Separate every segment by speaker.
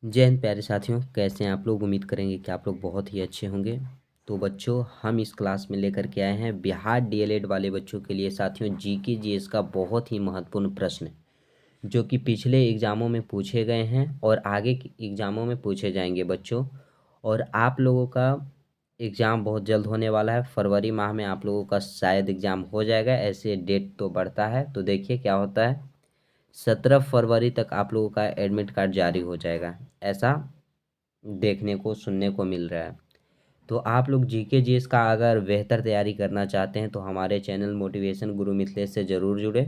Speaker 1: जय हिंद प्यारे साथियों, कैसे हैं आप लोग। उम्मीद करेंगे कि आप लोग बहुत ही अच्छे होंगे। तो बच्चों, हम इस क्लास में लेकर के आए हैं बिहार डीएलएड वाले बच्चों के लिए साथियों जीके जीएस का बहुत ही महत्वपूर्ण प्रश्न, जो कि पिछले एग्ज़ामों में पूछे गए हैं और आगे के एग्ज़ामों में पूछे जाएंगे बच्चों। और आप लोगों का एग्ज़ाम बहुत जल्द होने वाला है। फरवरी माह में आप लोगों का शायद एग्ज़ाम हो जाएगा, ऐसे डेट तो बढ़ता है। तो देखिए क्या होता है, 17 फरवरी तक आप लोगों का एडमिट कार्ड जारी हो जाएगा, ऐसा देखने को सुनने को मिल रहा है। तो आप लोग जीके जीएस का अगर बेहतर तैयारी करना चाहते हैं तो हमारे चैनल मोटिवेशन गुरु मिथिलेश से ज़रूर जुड़े।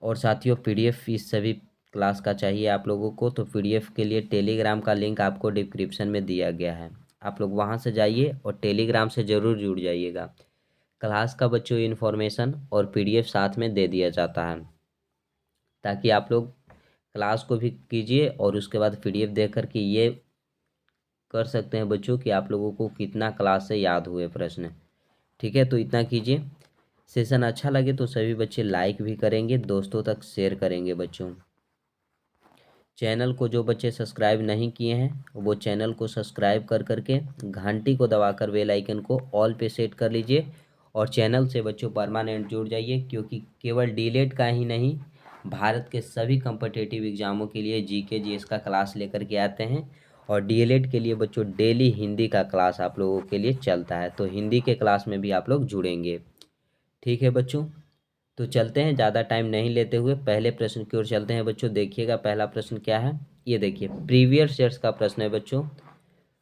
Speaker 1: और साथियों, पीडीएफ इस सभी क्लास का चाहिए आप लोगों को, तो पीडीएफ के लिए टेलीग्राम का लिंक आपको डिस्क्रिप्शन में दिया गया है। आप लोग वहां से जाइए और टेलीग्राम से ज़रूर जुड़ जाइएगा। क्लास का बच्चों इन्फॉर्मेशन और पीडीएफ साथ में दे दिया जाता है, ताकि आप लोग क्लास को भी कीजिए और उसके बाद पीडीएफ देख कर के ये कर सकते हैं बच्चों कि आप लोगों को कितना क्लास से याद हुए प्रश्न। ठीक है, तो इतना कीजिए। सेशन अच्छा लगे तो सभी बच्चे लाइक भी करेंगे, दोस्तों तक शेयर करेंगे बच्चों। चैनल को जो बच्चे सब्सक्राइब नहीं किए हैं वो चैनल को सब्सक्राइब कर करके घंटी को दबाकर बेल आइकन को ऑल पे सेट कर लीजिए। और चैनल से बच्चों परमानेंट जुड़ जाइए, क्योंकि केवल डीलेट का ही नहीं, भारत के सभी कम्पिटिटिव एग्जामों के लिए जीके जीएस का क्लास लेकर के आते हैं। और डीएलएड के लिए बच्चों डेली हिंदी का क्लास आप लोगों के लिए चलता है, तो हिंदी के क्लास में भी आप लोग जुड़ेंगे। ठीक है बच्चों, तो चलते हैं, ज़्यादा टाइम नहीं लेते हुए पहले प्रश्न की ओर चलते हैं बच्चों। देखिएगा पहला प्रश्न क्या है, ये देखिए प्रीवियस ईयर्स का प्रश्न है बच्चों।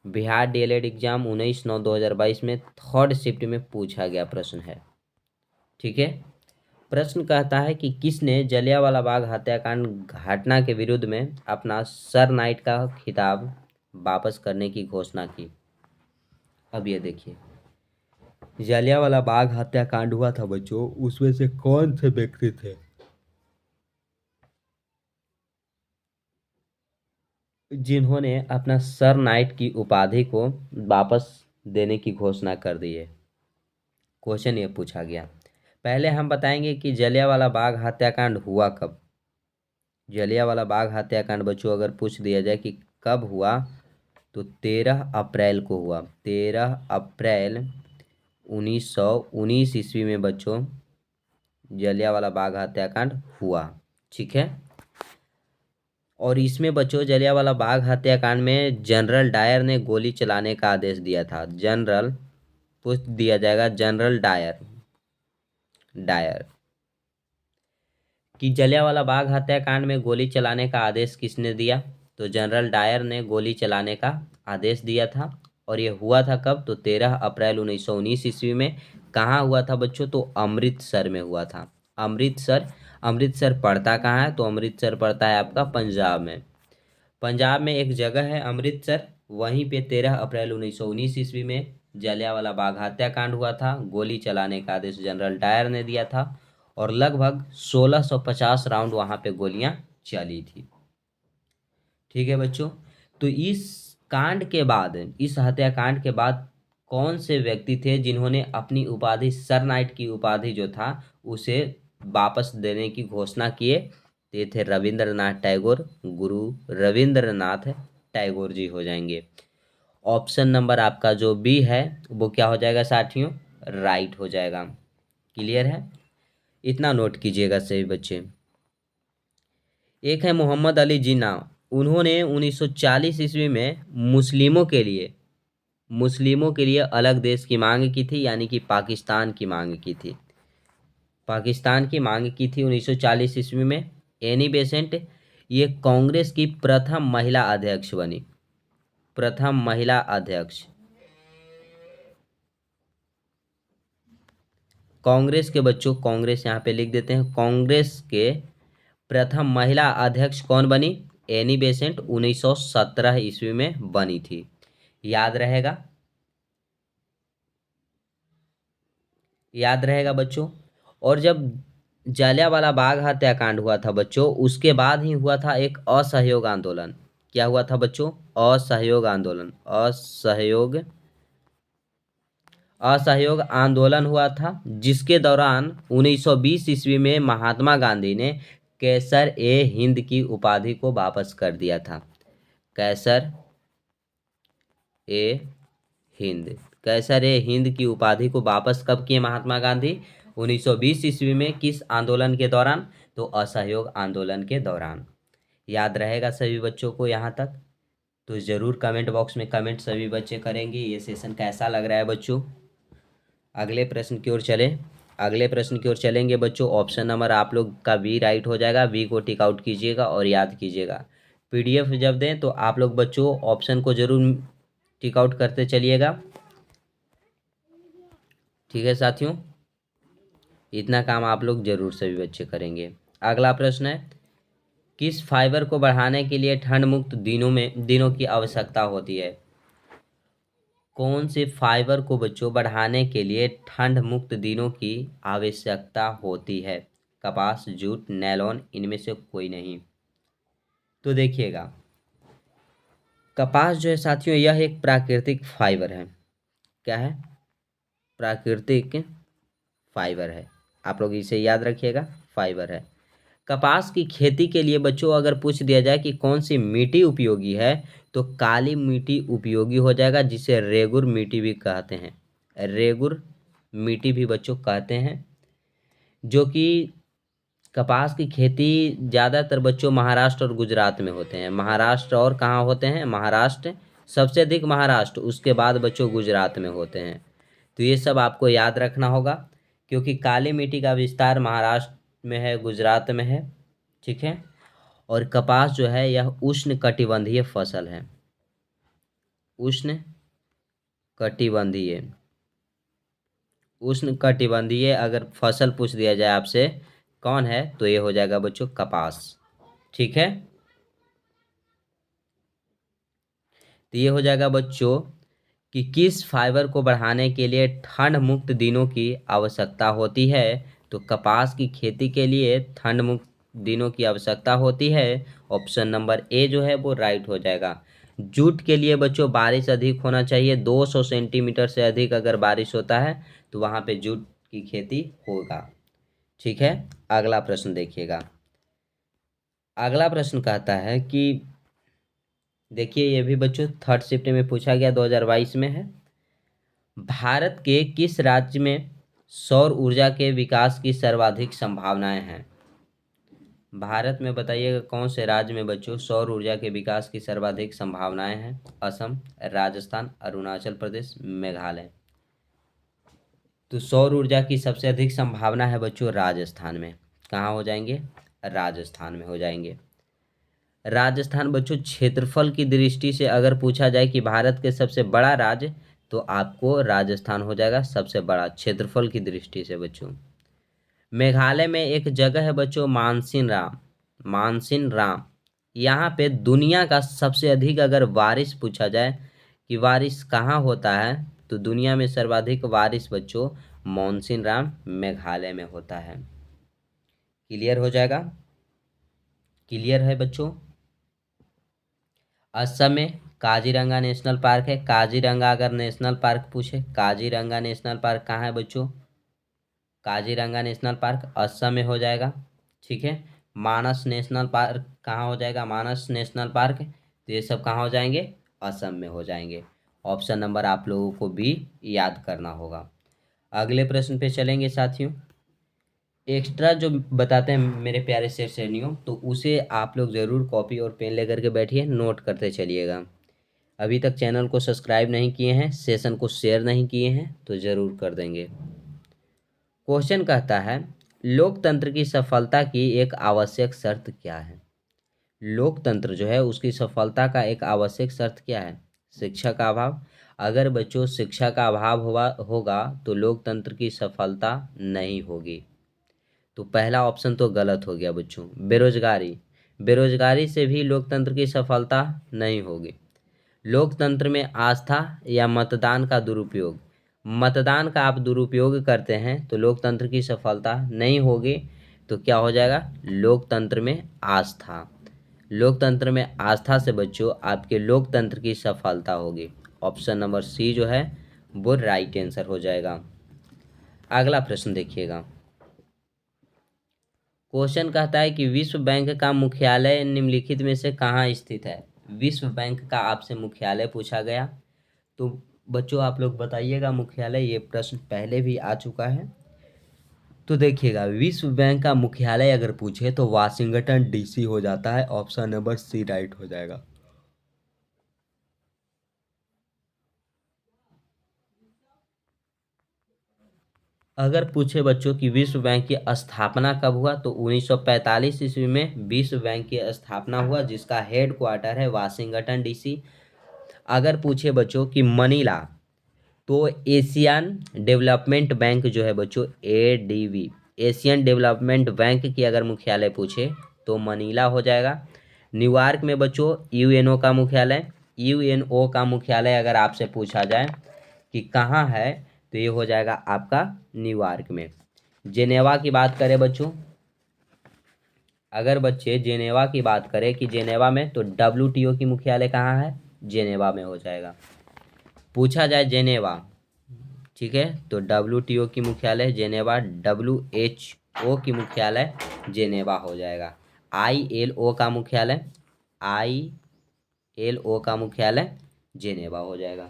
Speaker 1: बिहार डीएलएड एग्जाम 19/9/2022 में थर्ड शिफ्ट में पूछा गया प्रश्न है। ठीक है, प्रश्न कहता है कि किसने जलियांवाला बाग हत्याकांड घटना के विरुद्ध में अपना सर नाइट का खिताब वापस करने की घोषणा की। अब ये देखिए, जलियांवाला बाग हत्याकांड हुआ था बच्चों, उसमें से कौन से व्यक्ति थे जिन्होंने अपना सर नाइट की उपाधि को वापस देने की घोषणा कर दी है। क्वेश्चन ये पूछा गया। पहले हम बताएंगे कि जलियांवाला बाग हत्याकांड हुआ कब। जलियांवाला बाग हत्याकांड बच्चों अगर पूछ दिया जाए कि कब हुआ, तो 13 अप्रैल को हुआ। 13 अप्रैल 1919 ईस्वी में बच्चों जलियांवाला बाग हत्याकांड हुआ। ठीक है, और इसमें बच्चों जलियांवाला बाग हत्याकांड में जनरल डायर ने गोली चलाने का आदेश दिया था। जनरल पूछ दिया जाएगा, जनरल डायर डायर कि जलियांवाला बाग हत्याकांड में गोली चलाने का आदेश किसने दिया, तो जनरल डायर ने गोली चलाने का आदेश दिया था। और ये हुआ था कब, तो 13 अप्रैल 1919 ईस्वी में। कहाँ हुआ था बच्चों, तो अमृतसर में हुआ था। अमृतसर, अमृतसर पड़ता कहाँ है, तो अमृतसर पड़ता है आपका पंजाब में। पंजाब में एक जगह है अमृतसर, वहीं पे 13 अप्रैल 1919 ईस्वी में जलियांवाला बाग हत्याकांड हुआ था। गोली चलाने का आदेश जनरल डायर ने दिया था और लगभग 1650 राउंड वहां पे गोलियां चली थी। ठीक है बच्चों, तो इस कांड के बाद, इस हत्याकांड के बाद कौन से व्यक्ति थे जिन्होंने अपनी उपाधि सर नाइट की उपाधि जो था उसे वापस देने की घोषणा किए। ये थे रविंद्रनाथ टैगोर, गुरु रविंद्रनाथ टैगोर जी हो जाएंगे। ऑप्शन नंबर आपका जो बी है वो क्या हो जाएगा साथियों, राइट हो जाएगा। क्लियर है, इतना नोट कीजिएगा सभी बच्चे। एक है मोहम्मद अली जिन्ना, उन्होंने 1940 ईस्वी में मुस्लिमों के लिए अलग देश की मांग की थी, यानी कि पाकिस्तान की मांग की थी। पाकिस्तान की मांग की थी 1940 ईस्वी में। एनी बेसेंट ये कांग्रेस की प्रथम महिला अध्यक्ष बनी, प्रथम महिला अध्यक्ष। कांग्रेस के बच्चों, कांग्रेस यहाँ पे लिख देते हैं, कांग्रेस के प्रथम महिला अध्यक्ष कौन बनी, एनी बेसेंट 1917 ईस्वी में बनी थी। याद रहेगा, याद रहेगा बच्चों। और जब जलियांवाला बाग हत्याकांड हुआ था बच्चों, उसके बाद ही हुआ था एक असहयोग आंदोलन। क्या हुआ था बच्चों, असहयोग आंदोलन। असहयोग आंदोलन हुआ था, जिसके दौरान 1920 ईस्वी में महात्मा गांधी ने कैसर ए हिंद की उपाधि को वापस कर दिया था। कैसर ए हिंद। कैसर ए हिंद की उपाधि को वापस कब किए महात्मा गांधी? 1920 ईस्वी में। किस आंदोलन के दौरान? तो असहयोग आंदोलन के दौरान। याद रहेगा सभी बच्चों को यहाँ तक? तो ज़रूर कमेंट बॉक्स में कमेंट सभी बच्चे करेंगे। ये सेशन कैसा लग रहा है बच्चों? अगले प्रश्न की ओर चले। अगले प्रश्न की ओर चलेंगे बच्चों। ऑप्शन नंबर आप लोग का बी राइट हो जाएगा। बी को टिक आउट कीजिएगा और याद कीजिएगा। पीडीएफ जब दें तो आप लोग बच्चों ऑप्शन को जरूर टिक आउट करते चलिएगा। ठीक है साथियों, इतना काम आप लोग जरूर सभी बच्चे करेंगे। अगला प्रश्न है, किस फाइबर को बढ़ाने के लिए ठंड मुक्त दिनों की आवश्यकता होती है? कौन से फाइबर को बच्चों बढ़ाने के लिए ठंड मुक्त दिनों की आवश्यकता होती है? कपास, जूट, नैलॉन, इनमें से कोई नहीं। तो देखिएगा, कपास जो है साथियों यह एक प्राकृतिक फाइबर है। क्या है? प्राकृतिक फाइबर है। आप लोग इसे याद रखिएगा, फाइबर है। कपास की खेती के लिए बच्चों अगर पूछ दिया जाए कि कौन सी मिट्टी उपयोगी है, तो काली मिट्टी उपयोगी हो जाएगा, जिसे रेगुर मिट्टी भी कहते हैं। रेगुर मिट्टी भी बच्चों कहते हैं, जो कि कपास की खेती ज़्यादातर बच्चों महाराष्ट्र और गुजरात में होते हैं। महाराष्ट्र और कहाँ होते हैं? महाराष्ट्र सबसे अधिक, महाराष्ट्र, उसके बाद बच्चों गुजरात में होते हैं। तो ये सब आपको याद रखना होगा, क्योंकि काली मिट्टी का विस्तार महाराष्ट्र में है, गुजरात में है। ठीक है। और कपास जो है यह उष्ण कटिबंधीय फसल है। उष्ण कटिबंधीय, उष्ण कटिबंधीय अगर फसल पूछ दिया जाए आपसे कौन है, तो ये हो जाएगा बच्चों कपास। ठीक है। तो ये हो जाएगा बच्चों कि किस फाइबर को बढ़ाने के लिए ठंड मुक्त दिनों की आवश्यकता होती है? तो कपास की खेती के लिए ठंड मुक्त दिनों की आवश्यकता होती है। ऑप्शन नंबर ए जो है वो राइट हो जाएगा। जूट के लिए बच्चों बारिश अधिक होना चाहिए। 200 सेंटीमीटर से अधिक अगर बारिश होता है तो वहाँ पे जूट की खेती होगा। ठीक है। अगला प्रश्न देखिएगा। अगला प्रश्न कहता है कि देखिए, ये भी बच्चों थर्ड शिफ्ट में पूछा गया, 2022 में है। भारत के किस राज्य में सौर ऊर्जा के विकास की सर्वाधिक संभावनाएं हैं? भारत में बताइएगा कौन से राज्य में बच्चों सौर ऊर्जा के विकास की सर्वाधिक संभावनाएं हैं? असम, राजस्थान, अरुणाचल प्रदेश, मेघालय। तो सौर ऊर्जा की सबसे अधिक संभावना है बच्चों राजस्थान में। कहाँ हो जाएंगे? राजस्थान में हो जाएंगे। राजस्थान बच्चों क्षेत्रफल की दृष्टि से अगर पूछा जाए कि भारत के सबसे बड़ा राज्य, तो आपको राजस्थान हो जाएगा सबसे बड़ा क्षेत्रफल की दृष्टि से बच्चों। मेघालय में एक जगह है बच्चों मानसिन राम। मानसिन राम, यहाँ पे दुनिया का सबसे अधिक अगर बारिश पूछा जाए कि बारिश कहाँ होता है, तो दुनिया में सर्वाधिक बारिश बच्चों मानसिन राम मेघालय में होता है। क्लियर हो जाएगा? क्लियर है बच्चों? असम में काजीरंगा नेशनल पार्क है। काजीरंगा अगर नेशनल पार्क पूछे, काजीरंगा नेशनल पार्क कहाँ है बच्चों? काजीरंगा नेशनल पार्क असम में हो जाएगा। ठीक है। मानस नेशनल पार्क कहाँ हो जाएगा? मानस नेशनल पार्क। तो ये सब कहाँ हो जाएंगे? असम में हो जाएंगे। ऑप्शन नंबर आप लोगों को भी याद करना होगा। अगले प्रश्न पे चलेंगे साथियों। एक्स्ट्रा जो बताते हैं मेरे प्यारे से श्रेणियों, तो उसे आप लोग ज़रूर कॉपी और पेन लेकर के बैठिए, नोट करते चलिएगा। अभी तक चैनल को सब्सक्राइब नहीं किए हैं, सेशन को शेयर नहीं किए हैं, तो ज़रूर कर देंगे। क्वेश्चन कहता है, लोकतंत्र की सफलता की एक आवश्यक शर्त क्या है? लोकतंत्र जो है उसकी सफलता का एक आवश्यक शर्त क्या है? शिक्षा का अभाव। अगर बच्चों शिक्षा का अभाव होगा तो लोकतंत्र की सफलता नहीं होगी। तो पहला ऑप्शन तो गलत हो गया बच्चों। बेरोजगारी, बेरोजगारी से भी लोकतंत्र की सफलता नहीं होगी। लोकतंत्र में आस्था या मतदान का दुरुपयोग, मतदान का आप दुरुपयोग करते हैं तो लोकतंत्र की सफलता नहीं होगी। तो क्या हो जाएगा? लोकतंत्र में आस्था। लोकतंत्र में आस्था से बच्चों आपके लोकतंत्र की सफलता होगी। ऑप्शन नंबर सी जो है वो राइट आंसर हो जाएगा। अगला प्रश्न देखिएगा। क्वेश्चन कहता है कि विश्व बैंक का मुख्यालय निम्नलिखित में से कहाँ स्थित है? विश्व बैंक का आपसे मुख्यालय पूछा गया, तो बच्चों आप लोग बताइएगा मुख्यालय, ये प्रश्न पहले भी आ चुका है। तो देखिएगा, विश्व बैंक का मुख्यालय अगर पूछे तो वाशिंगटन डीसी हो जाता है, ऑप्शन नंबर सी राइट हो जाएगा। अगर पूछे बच्चों कि विश्व बैंक की स्थापना कब हुआ, तो 1945 ईस्वी में विश्व बैंक की स्थापना हुआ, जिसका हेड क्वार्टर है वाशिंगटन डीसी। अगर पूछे बच्चों कि मनीला, तो एशियन डेवलपमेंट बैंक जो है बच्चों, एडीबी, एशियन डेवलपमेंट बैंक की अगर मुख्यालय पूछे तो मनीला हो जाएगा। न्यूयॉर्क में बच्चों यूएनओ का मुख्यालय, यूएनओ का मुख्यालय अगर आपसे पूछा जाए कि कहाँ है, तो ये हो जाएगा आपका न्यूयॉर्क में। जेनेवा की बात करें बच्चों, अगर बच्चे जेनेवा की बात करें कि जेनेवा में, तो डब्ल्यूटीओ की मुख्यालय कहाँ है, जेनेवा में हो जाएगा। पूछा जाए जेनेवा, ठीक है, तो डब्ल्यूटीओ की मुख्यालय जेनेवा, डब्ल्यूएचओ की मुख्यालय जेनेवा हो जाएगा। आईएलओ का मुख्यालय, आईएलओ का मुख्यालय जेनेवा हो जाएगा।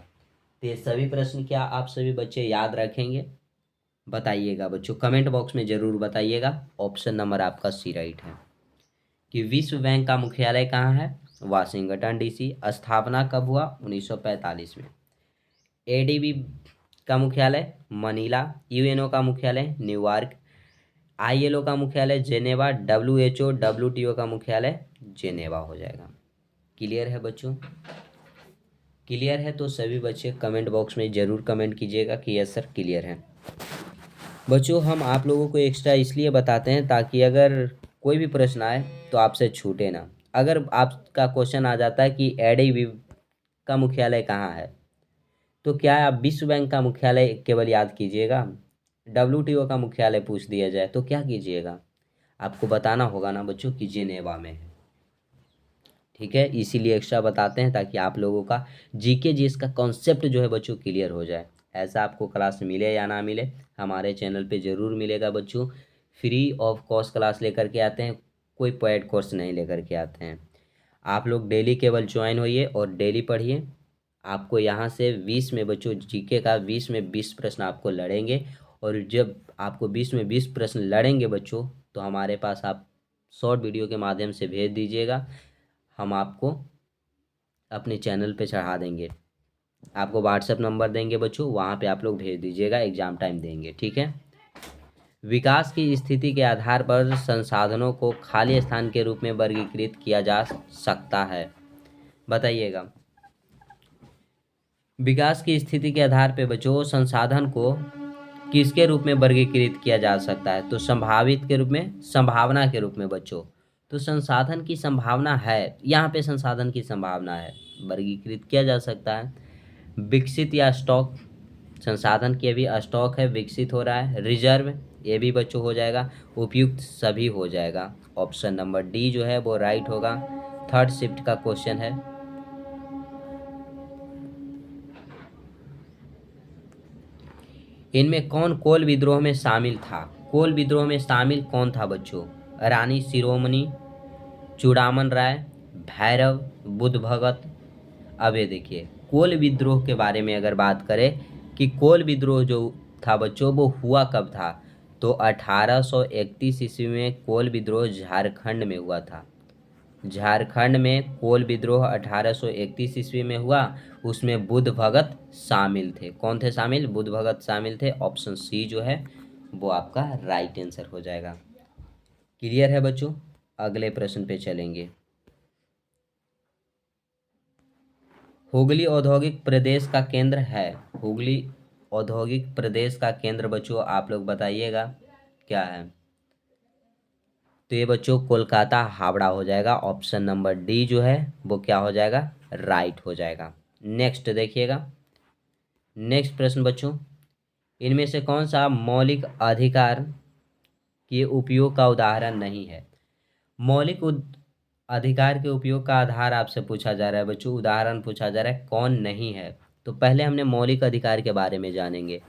Speaker 1: तो ये सभी प्रश्न क्या आप सभी बच्चे याद रखेंगे? बताइएगा बच्चों, कमेंट बॉक्स में जरूर बताइएगा। ऑप्शन नंबर आपका सी राइट है कि विश्व बैंक का मुख्यालय कहाँ है, वाशिंगटन डीसी। स्थापना कब हुआ, 1945 में। एडीबी का मुख्यालय मनीला, यूएनओ का मुख्यालय न्यूयॉर्क, आईएलओ का मुख्यालय जेनेवा, डब्ल्यूएचओ डब्ल्यूटीओ का मुख्यालय जेनेवा हो जाएगा। क्लियर है बच्चों? क्लियर है तो सभी बच्चे कमेंट बॉक्स में ज़रूर कमेंट कीजिएगा कि यस सर क्लियर है। बच्चों हम आप लोगों को एक्स्ट्रा इसलिए बताते हैं ताकि अगर कोई भी प्रश्न आए तो आपसे छूटे ना। अगर आपका क्वेश्चन आ जाता है कि एडीबी का मुख्यालय कहाँ है, तो क्या आप विश्व बैंक का मुख्यालय केवल याद कीजिएगा? डब्ल्यूटीओ का मुख्यालय पूछ दिया जाए तो क्या कीजिएगा? आपको बताना होगा ना बच्चों कि जेनेवा में है। ठीक है, इसीलिए एक्स्ट्रा बताते हैं ताकि आप लोगों का जीके जी इसका कॉन्सेप्ट जो है बच्चों क्लियर हो जाए। ऐसा आपको क्लास मिले या ना मिले, हमारे चैनल पे ज़रूर मिलेगा बच्चों। फ्री ऑफ कॉस्ट क्लास लेकर के आते हैं, कोई पेड कोर्स नहीं लेकर के आते हैं। आप लोग डेली केवल ज्वाइन होइए और डेली पढ़िए। आपको यहाँ से 20 में बच्चों जीके का 20 में 20 प्रश्न आपको लड़ेंगे, और जब आपको 20 में 20 प्रश्न लड़ेंगे बच्चों, तो हमारे पास आप शॉर्ट वीडियो के माध्यम से भेज दीजिएगा, हम आपको अपने चैनल पे चढ़ा देंगे। आपको व्हाट्सएप नंबर देंगे बच्चों, वहाँ पे आप लोग भेज दीजिएगा, एग्ज़ाम टाइम देंगे। ठीक है। विकास की स्थिति के आधार पर संसाधनों को खाली स्थान के रूप में वर्गीकृत किया जा सकता है। बताइएगा, विकास की स्थिति के आधार पर बच्चों संसाधन को किसके रूप में वर्गीकृत किया जा सकता है? तो संभावित के रूप में, संभावना के रूप में बच्चों। तो संसाधन की संभावना है, यहाँ पे संसाधन की संभावना है, वर्गीकृत किया जा सकता है। विकसित या स्टॉक, संसाधन की अभी स्टॉक है, विकसित हो रहा है। रिजर्व, ये भी बच्चों हो जाएगा। उपयुक्त सभी हो जाएगा। ऑप्शन नंबर डी जो है वो राइट होगा। थर्ड शिफ्ट का क्वेश्चन है। इनमें कौन कोल विद्रोह में शामिल था? कोल विद्रोह में शामिल कौन था बच्चों? रानी शिरोमणि, चूड़ामन राय, भैरव, बुद्ध भगत। अब ये देखिए, कोल विद्रोह के बारे में अगर बात करें कि कोल विद्रोह जो था बच्चों वो हुआ कब था, तो 1831 ईस्वी में कोल विद्रोह झारखंड में हुआ था। झारखंड में कोल विद्रोह 1831 ईस्वी में हुआ। उसमें बुद्ध भगत शामिल थे। कौन थे शामिल? बुद्ध भगत शामिल थे। ऑप्शन सी जो है वो आपका राइट आंसर हो जाएगा। क्लियर है बच्चों? अगले प्रश्न पे चलेंगे। हुगली औद्योगिक प्रदेश का केंद्र है। हुगली औद्योगिक प्रदेश का केंद्र बच्चों आप लोग बताइएगा क्या है? तो ये बच्चों कोलकाता हावड़ा हो जाएगा। ऑप्शन नंबर डी जो है वो क्या हो जाएगा? राइट हो जाएगा। नेक्स्ट देखिएगा, नेक्स्ट प्रश्न बच्चों, इनमें से कौन सा मौलिक अधिकार के उपयोग का उदाहरण नहीं है? मौलिक अधिकार के उपयोग का आधार आपसे पूछा जा रहा है बच्चों, उदाहरण पूछा जा रहा है, कौन नहीं है? तो पहले हमने मौलिक अधिकार के बारे में जानेंगे।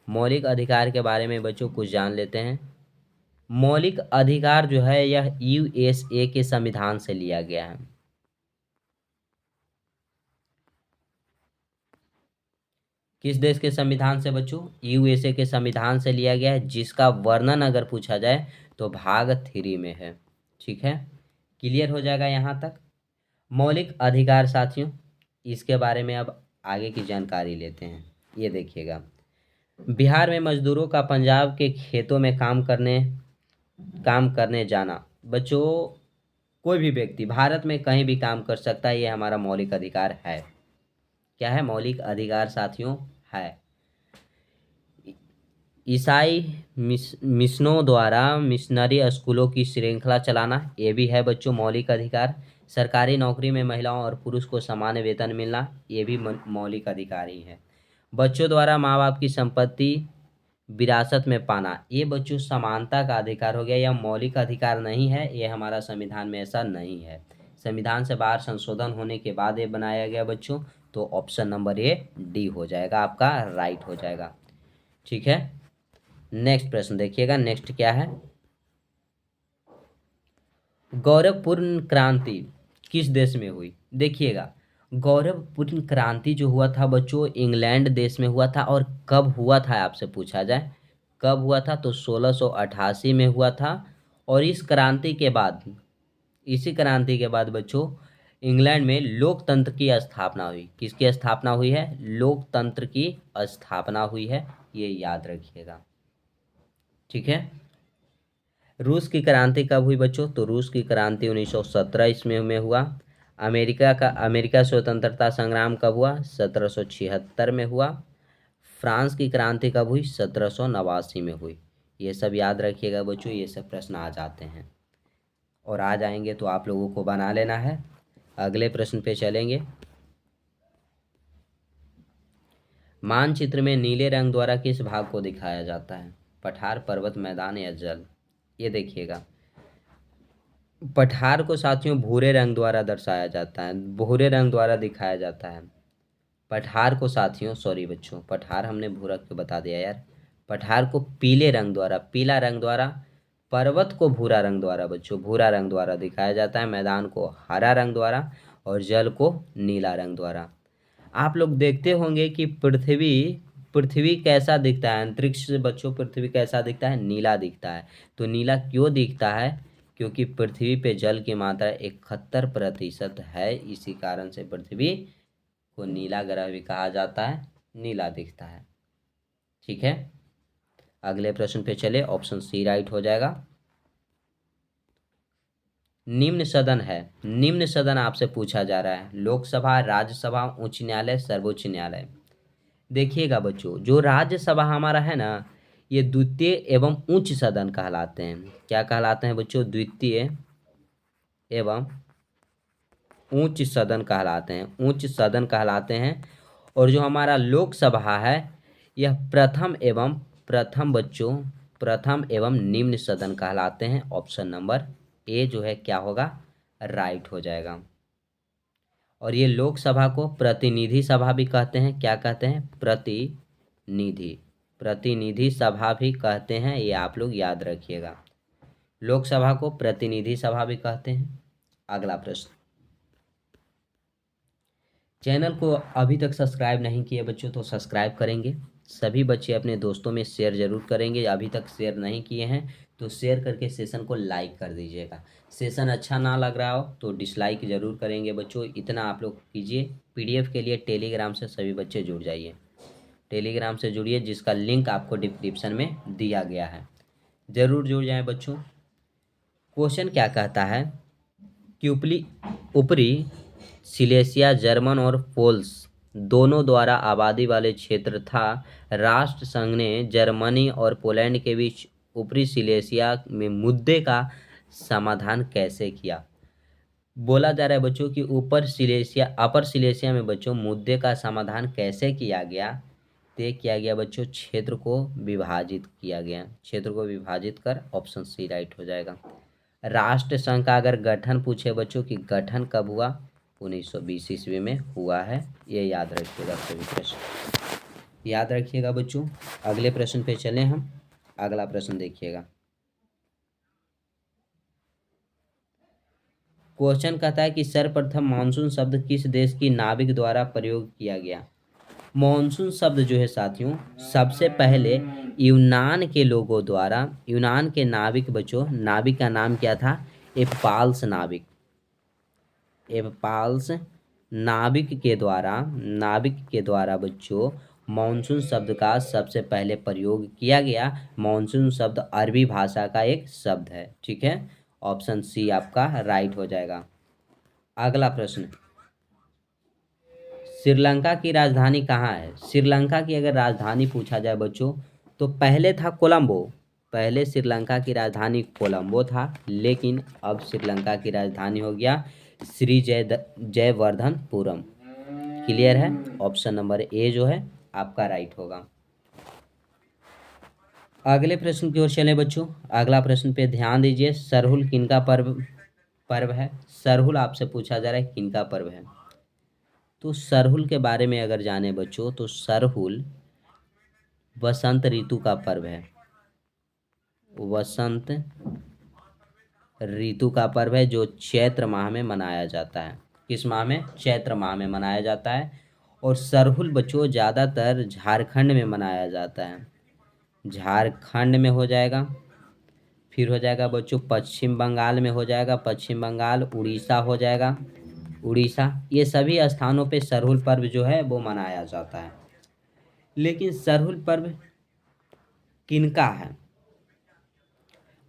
Speaker 1: मौलिक अधिकार के बारे में बच्चों कुछ जान लेते हैं। मौलिक अधिकार जो है यह यूएसए के संविधान से लिया गया है। किस देश के संविधान से बच्चों? यूएसए के संविधान से लिया गया है, जिसका वर्णन अगर पूछा जाए तो भाग 3 में है। ठीक है, क्लियर हो जाएगा यहाँ तक। मौलिक अधिकार साथियों, इसके बारे में अब आगे की जानकारी लेते हैं। ये देखिएगा, बिहार में मजदूरों का पंजाब के खेतों में काम करने जाना। बच्चों, कोई भी व्यक्ति भारत में कहीं भी काम कर सकता है, ये हमारा मौलिक अधिकार है। क्या है? मौलिक अधिकार साथियों है। ईसाई मिशनों द्वारा मिशनरी स्कूलों की श्रृंखला चलाना, ये भी है बच्चों मौलिक अधिकार। सरकारी नौकरी में महिलाओं और पुरुष को समान वेतन मिलना, ये भी मौलिक अधिकार ही है। बच्चों द्वारा माँ बाप की संपत्ति विरासत में पाना, ये बच्चों समानता का अधिकार हो गया। यह मौलिक अधिकार नहीं है, ये हमारा संविधान में ऐसा नहीं है। संविधान से बाहर संशोधन होने के बाद ये बनाया गया बच्चों, तो ऑप्शन नंबर ए डी हो जाएगा, आपका राइट हो जाएगा। ठीक है, नेक्स्ट प्रश्न देखिएगा, नेक्स्ट क्या है? गौरवपूर्ण क्रांति किस देश में हुई? देखिएगा, गौरवपूर्ण क्रांति जो हुआ था बच्चों, इंग्लैंड देश में हुआ था। और कब हुआ था आपसे पूछा जाए, कब हुआ था? तो 1688 में हुआ था। और इसी क्रांति के बाद बच्चों इंग्लैंड में लोकतंत्र की स्थापना हुई। किसकी स्थापना हुई है? लोकतंत्र की स्थापना हुई है, ये याद रखिएगा। ठीक है, रूस की क्रांति कब हुई बच्चों? तो रूस की क्रांति 1917 ईस्वी में हुआ। अमेरिका स्वतंत्रता संग्राम कब हुआ? 1776 में हुआ। फ्रांस की क्रांति कब हुई? 1789 में हुई। ये सब याद रखिएगा बच्चों, ये सब प्रश्न आ जाते हैं और आ जाएंगे तो आप लोगों को बना लेना है। अगले प्रश्न पे चलेंगे। मानचित्र में नीले रंग द्वारा किस भाग को दिखाया जाता है? पठार, पर्वत, मैदान या जल? ये देखिएगा, पठार को साथियों भूरे रंग द्वारा दर्शाया जाता है, भूरे रंग द्वारा दिखाया जाता है। पठार को साथियों, सॉरी बच्चों, पठार हमने भूरा क्यों बता दिया यार। पठार को पीले रंग द्वारा, पीला रंग द्वारा, पर्वत को भूरा रंग द्वारा बच्चों, भूरा रंग द्वारा दिखाया जाता है। मैदान को हरा रंग द्वारा और जल को नीला रंग द्वारा। आप लोग देखते होंगे कि पृथ्वी पृथ्वी कैसा दिखता है अंतरिक्ष से बच्चों? पृथ्वी कैसा दिखता है? नीला दिखता है। तो नीला क्यों दिखता है? क्योंकि पृथ्वी पे जल की मात्रा 71% है, इसी कारण से पृथ्वी को नीला ग्रह भी कहा जाता है, नीला दिखता है। ठीक है, अगले प्रश्न पे चले, ऑप्शन सी राइट हो जाएगा। निम्न सदन है, निम्न सदन आपसे पूछा जा रहा है, लोकसभा, राज्यसभा, उच्च न्यायालय, सर्वोच्च न्यायालय। देखिएगा बच्चों, जो राज्यसभा हमारा है ना, ये द्वितीय एवं उच्च सदन कहलाते हैं। क्या कहलाते हैं बच्चों? द्वितीय एवं उच्च सदन कहलाते हैं, उच्च सदन कहलाते हैं। और जो हमारा लोकसभा है, यह प्रथम बच्चों, प्रथम एवं निम्न सदन कहलाते हैं। ऑप्शन नंबर ए जो है क्या होगा? राइट हो जाएगा। और ये लोकसभा को प्रतिनिधि सभा भी कहते हैं। क्या कहते हैं? प्रतिनिधि सभा भी कहते हैं, ये आप लोग याद रखिएगा। लोकसभा को प्रतिनिधि सभा भी कहते हैं। अगला प्रश्न, चैनल को अभी तक सब्सक्राइब नहीं किए बच्चों तो सब्सक्राइब करेंगे। सभी बच्चे अपने दोस्तों में शेयर जरूर करेंगे। अभी तक शेयर नहीं किए हैं तो शेयर करके सेशन को लाइक कर दीजिएगा। सेशन अच्छा ना लग रहा हो तो डिसलाइक जरूर करेंगे बच्चों, इतना आप लोग कीजिए। पीडीएफ के लिए टेलीग्राम से सभी बच्चे जुड़ जाइए, टेलीग्राम से जुड़िए, जिसका लिंक आपको डिस्क्रिप्शन में दिया गया है, ज़रूर जुड़ जाएँ बच्चों। क्वेश्चन क्या कहता है कि ऊपरी सिलेसिया जर्मन और पोल्स दोनों द्वारा आबादी वाले क्षेत्र था। राष्ट्र संघ ने जर्मनी और पोलैंड के बीच ऊपरी सिलेसिया में मुद्दे का समाधान कैसे किया? बोला जा रहा है बच्चों कि अपर सिलेसिया में बच्चों मुद्दे का समाधान कैसे किया गया? तय किया गया बच्चों, क्षेत्र को विभाजित किया गया, क्षेत्र को विभाजित कर, ऑप्शन सी राइट हो जाएगा। राष्ट्र संघ का अगर गठन पूछे बच्चों कि गठन कब हुआ? 1920 ईस्वी में हुआ है, ये याद रखिएगा, सभी प्रश्न याद रखिएगा बच्चों। अगले प्रश्न पे चले हम। अगला प्रश्न देखिएगा, क्वेश्चन कहता है कि सर्वप्रथम मानसून शब्द किस देश की नाविक द्वारा प्रयोग किया गया? मॉनसून शब्द जो है साथियों सबसे पहले यूनान के लोगों द्वारा, यूनान के नाविक बच्चों, नाविक का नाम क्या था? एपाल्स नाविक, एपाल्स नाविक के द्वारा बच्चों मॉनसून शब्द का सबसे पहले प्रयोग किया गया। मॉनसून शब्द अरबी भाषा का एक शब्द है। ठीक है, ऑप्शन सी आपका राइट हो जाएगा। अगला प्रश्न, श्रीलंका की राजधानी कहाँ है? श्रीलंका की अगर राजधानी पूछा जाए बच्चों तो पहले था कोलंबो, पहले श्रीलंका की राजधानी कोलंबो था, लेकिन अब श्रीलंका की राजधानी हो गया श्री जयवर्धनपुरम। क्लियर है? ऑप्शन नंबर ए जो है आपका राइट होगा। अगले प्रश्न की ओर चले बच्चों। अगला प्रश्न पे ध्यान दीजिए। सरहुल किनका पर्व है? सरहुल आपसे पूछा जा रहा है किनका पर्व है। तो सरहुल के बारे में अगर जाने बच्चों तो सरहुल वसंत ऋतु का पर्व है। वसंत ऋतु का पर्व है जो चैत्र माह में मनाया जाता है। किस माह में? चैत्र माह में मनाया जाता है। और सरहुल बच्चों ज़्यादातर झारखंड में मनाया जाता है। झारखंड में हो जाएगा, फिर हो जाएगा बच्चों पश्चिम बंगाल में हो जाएगा, पश्चिम बंगाल, उड़ीसा हो जाएगा, उड़ीसा, ये सभी स्थानों पे सरहुल पर्व जो है वो मनाया जाता है। लेकिन सरहुल पर्व किनका है?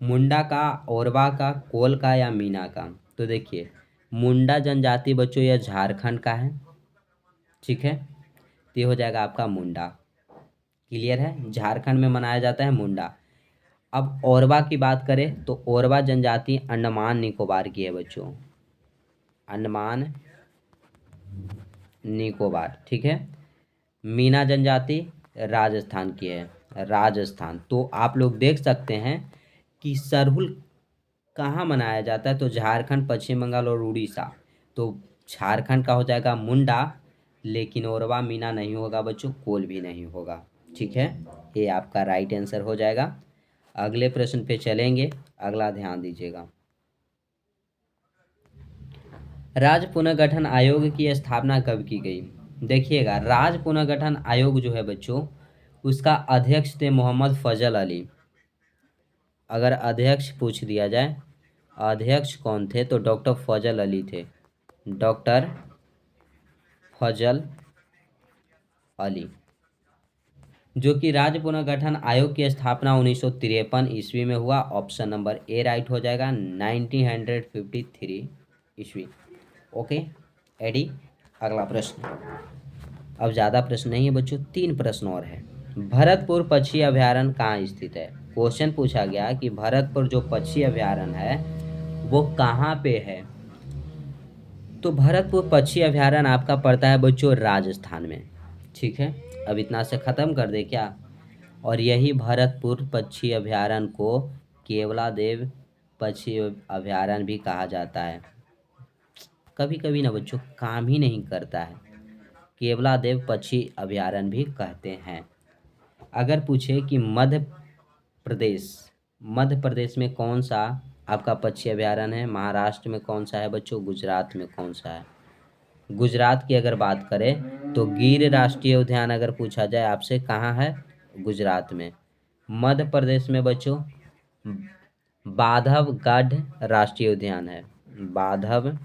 Speaker 1: मुंडा का, ओरवा का, कोल का या मीना का? तो देखिए मुंडा जनजाति बच्चों यह झारखंड का है। ठीक है, तो ये हो जाएगा आपका मुंडा। क्लियर है? झारखंड में मनाया जाता है मुंडा। अब ओरवा की बात करें तो ओरवा जनजाति अंडमान निकोबार की है बच्चों, अंडमान निकोबार। ठीक है, मीना जनजाति राजस्थान की है, राजस्थान। तो आप लोग देख सकते हैं कि सरहुल कहाँ मनाया जाता है, तो झारखंड, पश्चिम बंगाल और उड़ीसा। तो झारखंड का हो जाएगा मुंडा, लेकिन ओरवा मीना नहीं होगा बच्चों, कोल भी नहीं होगा। ठीक है, ये आपका राइट आंसर हो जाएगा। अगले प्रश्न पे चलेंगे। अगला ध्यान दीजिएगा। राज्य पुनर्गठन आयोग की स्थापना कब की गई? देखिएगा राज्य पुनर्गठन आयोग जो है बच्चों उसका अध्यक्ष थे मोहम्मद फजल अली। अगर अध्यक्ष पूछ दिया जाए अध्यक्ष कौन थे तो डॉक्टर फजल अली थे, डॉक्टर फजल अली, जो कि राज्य पुनर्गठन आयोग की स्थापना 1953 ईस्वी में हुआ। ऑप्शन नंबर ए राइट हो जाएगा, 1953 ईस्वी। Okay AD. अगला प्रश्न, अब ज़्यादा प्रश्न नहीं है बच्चों, 3 प्रश्न और है। भरतपुर पक्षी अभयारण्य कहाँ स्थित है? क्वेश्चन पूछा गया कि भरतपुर जो पक्षी अभयारण्य है वो कहाँ पे है? तो भरतपुर पक्षी अभयारण्य आपका पड़ता है बच्चों राजस्थान में। ठीक है, अब इतना से ख़त्म कर दे क्या? और यही भरतपुर पक्षी अभयारण्य को केवलादेव पक्षी अभयारण्य भी कहा जाता है। कभी कभी ना बच्चों काम ही नहीं करता है, केवलादेव पक्षी अभयारण्य भी कहते हैं। अगर पूछे कि प्रदेश मध्य प्रदेश में कौन सा आपका पक्षी अभयारण्य है, महाराष्ट्र में कौन सा है बच्चों, गुजरात में कौन सा है? गुजरात की अगर बात करें तो गिर राष्ट्रीय उद्यान अगर पूछा जाए आपसे कहाँ है, गुजरात में। मध्य प्रदेश में बच्चों बांधवगढ़ राष्ट्रीय उद्यान है, बांधवगढ़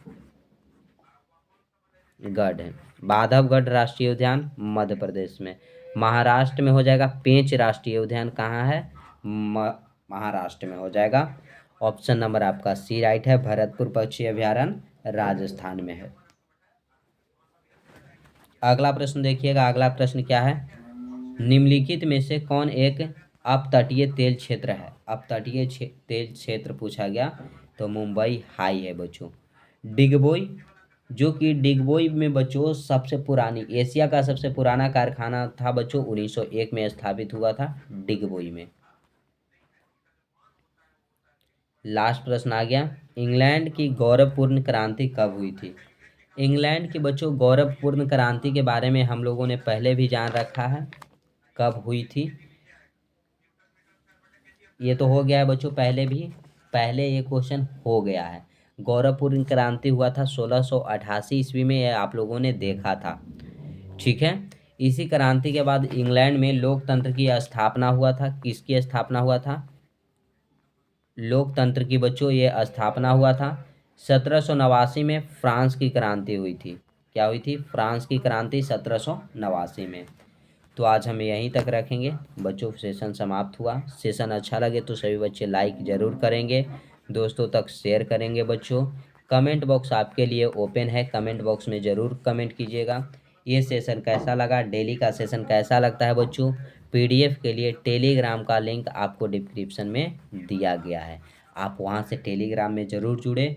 Speaker 1: है, बांधवगढ़ राष्ट्रीय उद्यान मध्य प्रदेश में। महाराष्ट्र में हो जाएगा पेंच राष्ट्रीय उद्यान, कहाँ है, महाराष्ट्र में हो जाएगा। ऑप्शन नंबर आपका सी राइट है, भरतपुर पक्षी अभयारण्य राजस्थान में है। अगला प्रश्न देखिएगा। अगला प्रश्न क्या है, निम्नलिखित में से कौन एक अपतटीय तेल क्षेत्र है? अपतटीय तेल क्षेत्र पूछा गया तो मुंबई हाई है बच्चों। डिगबोई, जो कि डिगबोई में बच्चों सबसे पुरानी, एशिया का सबसे पुराना कारखाना था बच्चों, 1901 में स्थापित हुआ था डिगबोई में। लास्ट प्रश्न आ गया, इंग्लैंड की गौरवपूर्ण क्रांति कब हुई थी? इंग्लैंड की बच्चों गौरवपूर्ण क्रांति के बारे में हम लोगों ने पहले भी जान रखा है, कब हुई थी। ये तो हो गया है बच्चों, पहले भी, पहले ये क्वेश्चन हो गया है। गौरवपूर्ण क्रांति हुआ था 1688 ईस्वी में, यह आप लोगों ने देखा था। ठीक है, इसी क्रांति के बाद इंग्लैंड में लोकतंत्र की स्थापना हुआ था। किसकी स्थापना हुआ था? लोकतंत्र की बच्चों ये स्थापना हुआ था। 1789 में फ्रांस की क्रांति हुई थी। क्या हुई थी? फ्रांस की क्रांति 1789 में। तो आज हम यहीं तक रखेंगे बच्चों। सेशन समाप्त हुआ। सेशन अच्छा लगे तो सभी बच्चे लाइक ज़रूर करेंगे, दोस्तों तक शेयर करेंगे बच्चों। कमेंट बॉक्स आपके लिए ओपन है, कमेंट बॉक्स में ज़रूर कमेंट कीजिएगा ये सेशन कैसा लगा, डेली का सेशन कैसा लगता है बच्चों। पीडीएफ के लिए टेलीग्राम का लिंक आपको डिस्क्रिप्शन में दिया गया है, आप वहां से टेलीग्राम में ज़रूर जुड़े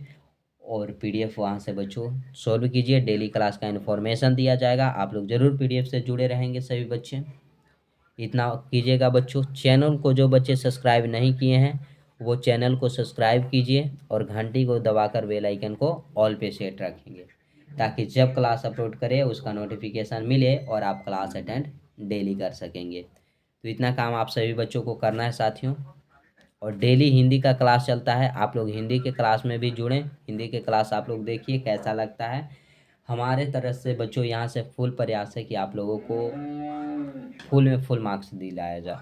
Speaker 1: और पीडीएफ वहां से बच्चों सॉल्व कीजिए। डेली क्लास का इन्फॉर्मेशन दिया जाएगा, आप लोग ज़रूर पीडीएफ से जुड़े रहेंगे सभी बच्चे। इतना कीजिएगा बच्चों। चैनल को जो बच्चे सब्सक्राइब नहीं किए हैं वो चैनल को सब्सक्राइब कीजिए और घंटी को दबाकर बेल आइकन को ऑल पे सेट रखेंगे, ताकि जब क्लास अपलोड करें उसका नोटिफिकेशन मिले और आप क्लास अटेंड डेली कर सकेंगे। तो इतना काम आप सभी बच्चों को करना है साथियों। और डेली हिंदी का क्लास चलता है, आप लोग हिंदी के क्लास में भी जुड़ें। हिंदी के क्लास आप लोग देखिए कैसा लगता है। हमारे तरफ से बच्चों यहाँ से फुल प्रयास है कि आप लोगों को फुल में फुल मार्क्स दिलाया जाए,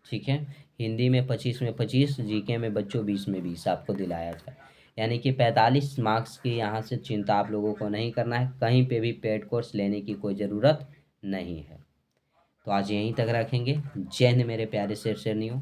Speaker 1: ठीक है। हिंदी में 25 में 25, जीके में बच्चों 20 में 20 आपको दिलाया जाए। यानी कि 45 मार्क्स की यहाँ से चिंता आप लोगों को नहीं करना है, कहीं पे भी पेड कोर्स लेने की कोई ज़रूरत नहीं है। तो आज यहीं तक रखेंगे। जय हिंद मेरे प्यारे शेरनियों।